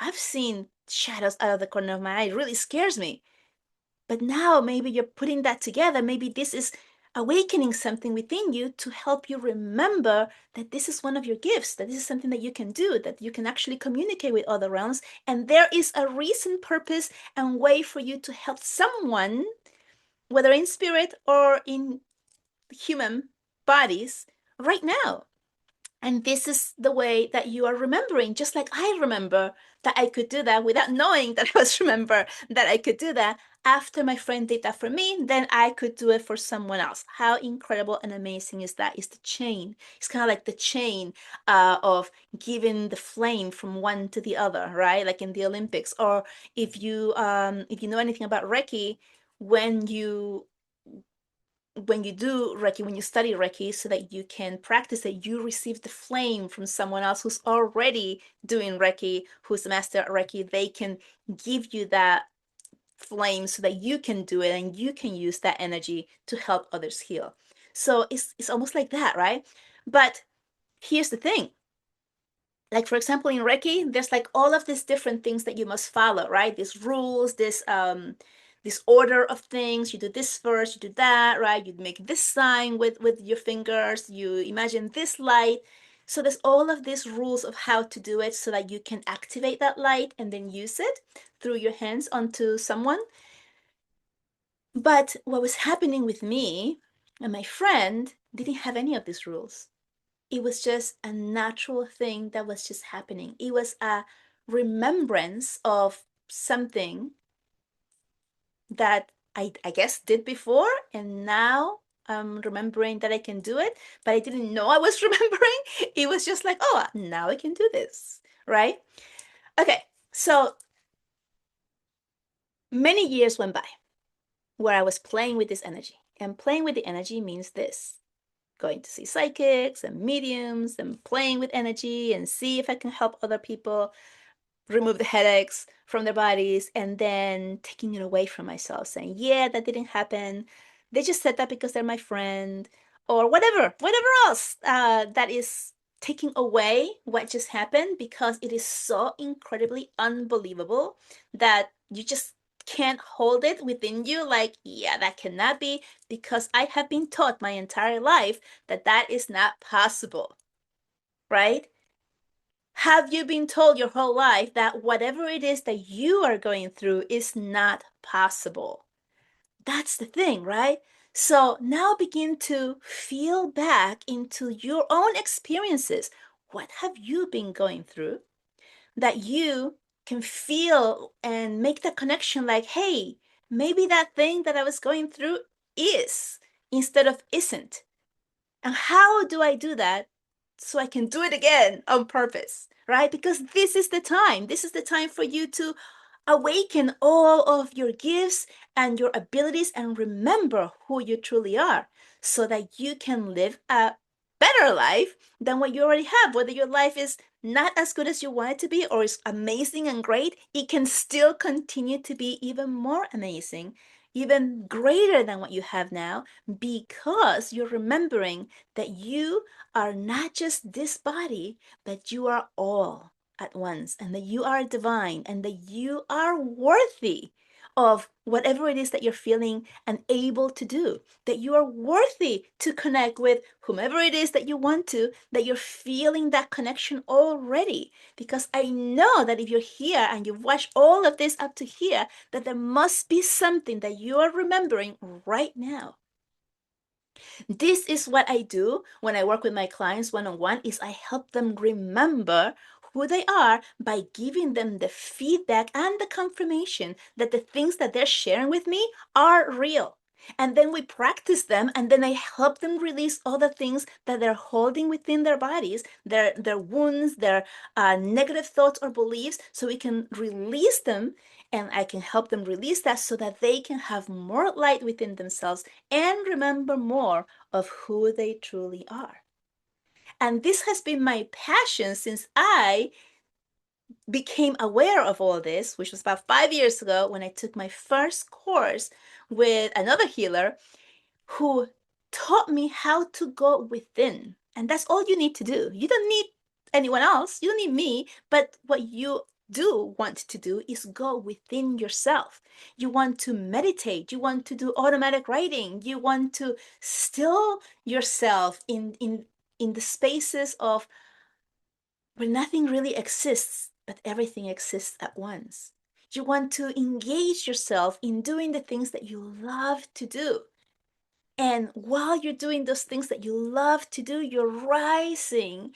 I've seen shadows out of the corner of my eye. It really scares me. But now maybe you're putting that together. Maybe this is awakening something within you to help you remember that this is one of your gifts, that this is something that you can do, that you can actually communicate with other realms. And there is a reason, purpose, and way for you to help someone, whether in spirit or in human bodies, right now. And this is the way that you are remembering, just like I remember that I could do that without knowing that I was remember that I could do that. After my friend did that for me, then I could do it for someone else. How incredible and amazing is that? It's the chain. It's kind of like the chain of giving the flame from one to the other, right? Like in the Olympics. Or if you know anything about Reiki, when you when you do Reiki, when you study Reiki, so that you can practice it, you receive the flame from someone else who's already doing Reiki, who's a master at Reiki. They can give you that flame so that you can do it and you can use that energy to help others heal. So it's almost like that, right? But here's the thing. Like for example, in Reiki, there's like all of these different things that you must follow, right? These rules, this order of things. You do this first, you do that, right? You make this sign with your fingers, you imagine this light. So there's all of these rules of how to do it so that you can activate that light and then use it through your hands onto someone. But what was happening with me and my friend didn't have any of these rules. It was just a natural thing that was just happening. It was a remembrance of something that I guess did before, and now I'm remembering that I can do it, but I didn't know I was remembering. It was just like, oh, now I can do this, right? Okay, so many years went by where I was playing with this energy. And playing with the energy means this: going to see psychics and mediums and playing with energy and see if I can help other people remove the headaches from their bodies, and then taking it away from myself, saying, yeah, that didn't happen. They just said that because they're my friend, or whatever else that is taking away what just happened, because it is so incredibly unbelievable that you just can't hold it within you. Like, yeah, that cannot be, because I have been taught my entire life that that is not possible, right? Have you been told your whole life that whatever it is that you are going through is not possible? That's the thing, right? So now begin to feel back into your own experiences. What have you been going through that you can feel and make the connection like, hey, maybe that thing that I was going through is instead of isn't. And how do I do that so I can do it again on purpose, right? Because this is the time. This is the time for you to awaken all of your gifts and your abilities and remember who you truly are, so that you can live a better life than what you already have. Whether your life is not as good as you want it to be or is amazing and great, it can still continue to be even more amazing, even greater than what you have now, because you're remembering that you are not just this body, but you are all at once, and that you are divine, and that you are worthy of whatever it is that you're feeling and able to do, that you are worthy to connect with whomever it is that you want to, that you're feeling that connection already. Because I know that if you're here and you've watched all of this up to here, that there must be something that you are remembering right now. This is what I do when I work with my clients one-on-one, is I help them remember who they are by giving them the feedback and the confirmation that the things that they're sharing with me are real. And then we practice them, and then I help them release all the things that they're holding within their bodies, their wounds, their negative thoughts or beliefs, so we can release them, and I can help them release that so that they can have more light within themselves and remember more of who they truly are. And this has been my passion since I became aware of all this, which was about 5 years ago when I took my first course with another healer who taught me how to go within. And that's all you need to do. You don't need anyone else, you don't need me, but what you do want to do is go within yourself. You want to meditate, you want to do automatic writing, you want to still yourself in the spaces of where nothing really exists, but everything exists at once. You want to engage yourself in doing the things that you love to do. And while you're doing those things that you love to do, you're rising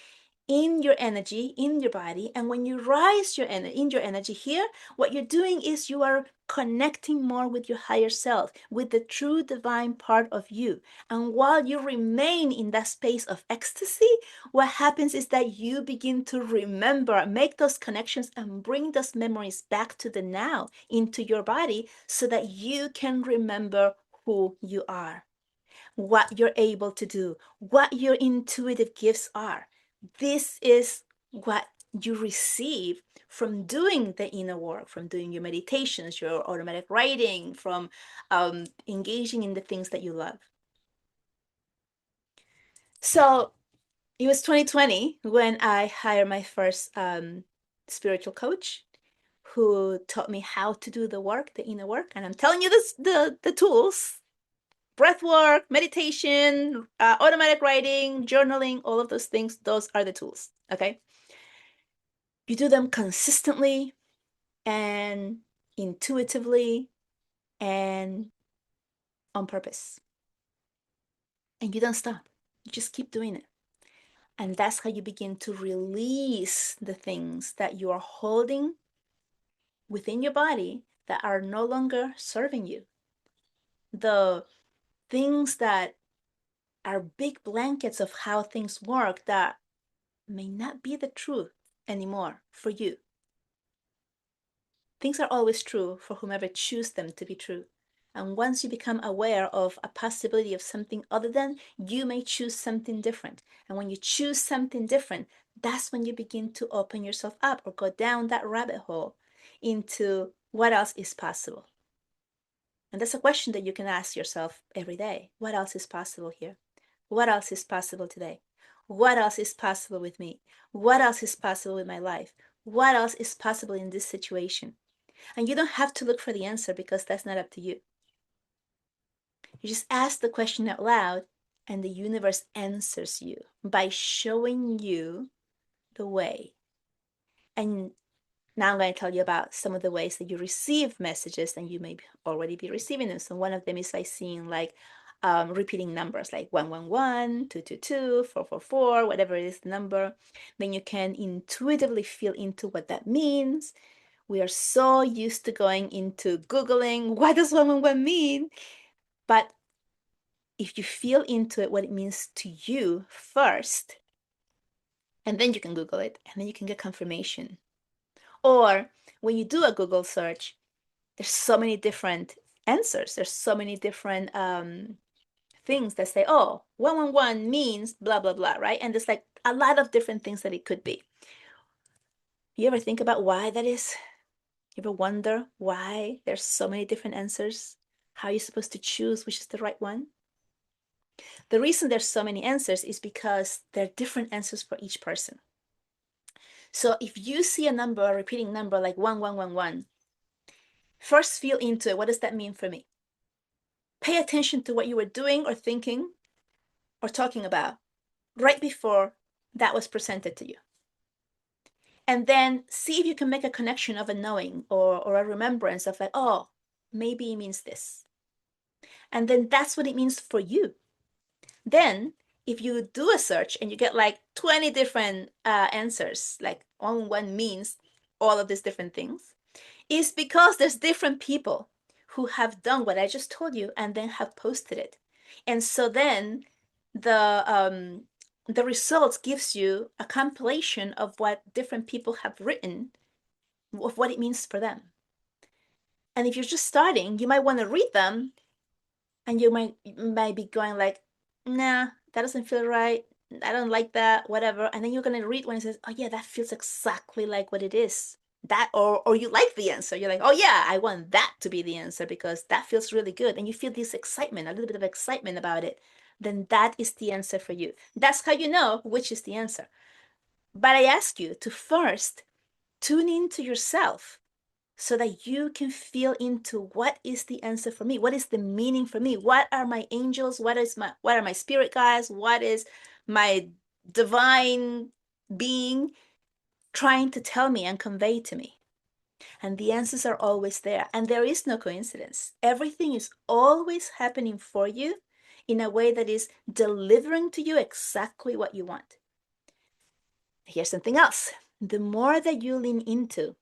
in your energy, in your body. And when you rise in your energy here, what you're doing is you are connecting more with your higher self, with the true divine part of you. And while you remain in that space of ecstasy, what happens is that you begin to remember, make those connections, and bring those memories back to the now, into your body, so that you can remember who you are. what you're able to do, what your intuitive gifts are. This is what you receive from doing the inner work, from doing your meditations, your automatic writing, from engaging in the things that you love. So it was 2020 when I hired my first spiritual coach who taught me how to do the work, the inner work. And I'm telling you this, the tools, breath work, meditation, automatic writing, journaling, all of those things, those are the tools. Okay. You do them consistently and intuitively and on purpose. And you don't stop. You just keep doing it. And that's how you begin to release the things that you are holding within your body that are no longer serving you. The things that are big blankets of how things work that may not be the truth anymore for you. Things are always true for whomever chooses them to be true. And once you become aware of a possibility of something other than, you may choose something different. And when you choose something different, that's when you begin to open yourself up or go down that rabbit hole into what else is possible. And that's a question that you can ask yourself every day. What else is possible here? What else is possible today? What else is possible with me? What else is possible with my life? What else is possible in this situation? And you don't have to look for the answer because that's not up to you. You just ask the question out loud and the universe answers you by showing you the way. And now I'm going to tell you about some of the ways that you receive messages and you may already be receiving them. So one of them is by seeing like repeating numbers like 111, 222, 444, whatever it is the number. Then you can intuitively feel into what that means. We are so used to going into Googling, what does 111 mean? But if you feel into it, what it means to you first, and then you can Google it, and then you can get confirmation. Or when you do a Google search, there's so many different answers. There's so many different things that say, oh, 111 means blah, blah, blah, right? And there's like a lot of different things that it could be. You ever think about why that is? You ever wonder why there's so many different answers? How you're supposed to choose which is the right one? The reason there's so many answers is because there are different answers for each person. So if you see a number, a repeating number like 1111, first feel into it. What does that mean for me? Pay attention to what you were doing or thinking or talking about right before that was presented to you. And then see if you can make a connection of a knowing or a remembrance of like, oh, maybe it means this. And then that's what it means for you. Then if you do a search and you get like 20 different answers, like on one means all of these different things, is because there's different people who have done what I just told you and then have posted it. And so then the results gives you a compilation of what different people have written, of what it means for them. And if you're just starting, you might want to read them and you might be going like, nah, that doesn't feel right. I don't like that, whatever. And then you're gonna read one and says, oh yeah, that feels exactly like what it is. That or you like the answer. You're like, oh yeah, I want that to be the answer because that feels really good. And you feel this excitement, a little bit of excitement about it. Then that is the answer for you. That's how you know which is the answer. But I ask you to first tune into yourself so that you can feel into what is the answer for me, what is the meaning for me, what are my angels, what are my spirit guides, what is my divine being trying to tell me and convey to me. And the answers are always there, and there is no coincidence. Everything is always happening for you in a way that is delivering to you exactly what you want. Here's something else. The more that you lean into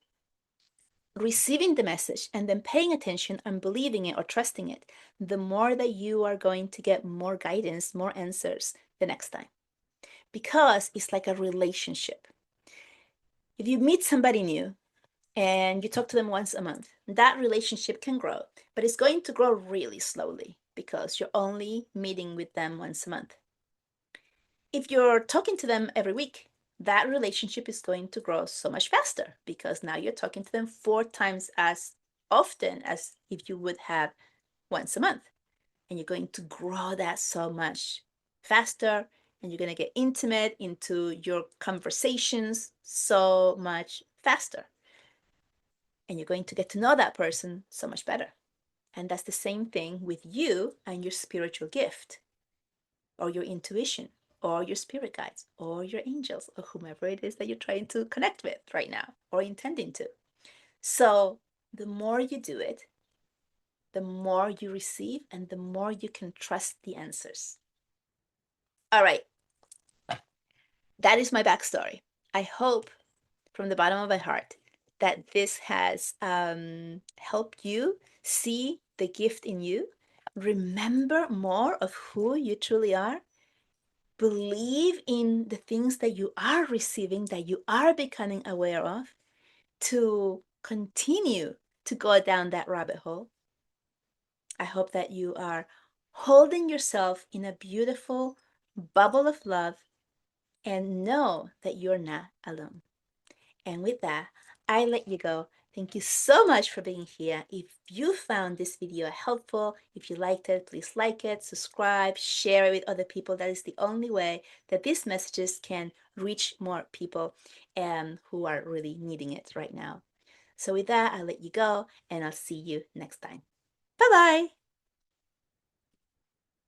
receiving the message and then paying attention and believing it or trusting it, the more that you are going to get more guidance, more answers the next time. Because it's like a relationship. If you meet somebody new and you talk to them once a month, that relationship can grow, but it's going to grow really slowly. because you're only meeting with them once a month. If you're talking to them every week, that relationship is going to grow so much faster because now you're talking to them 4 times as often as if you would have once a month. And you're going to grow that so much faster, and you're going to get intimate into your conversations so much faster. And you're going to get to know that person so much better. And that's the same thing with you and your spiritual gift, or your intuition, or your spirit guides, or your angels, or whomever it is that you're trying to connect with right now or intending to. So the more you do it, the more you receive and the more you can trust the answers. All right, that is my backstory. I hope from the bottom of my heart that this has helped you see the gift in you, remember more of who you truly are, believe in the things that you are receiving, that you are becoming aware of, to continue to go down that rabbit hole. I hope that you are holding yourself in a beautiful bubble of love and know that you're not alone. And with that, I let you go. Thank you so much for being here. If you found this video helpful, if you liked it, please like it, subscribe, share it with other people. That is the only way that these messages can reach more people who are really needing it right now. So with that, I'll let you go and I'll see you next time. Bye-bye.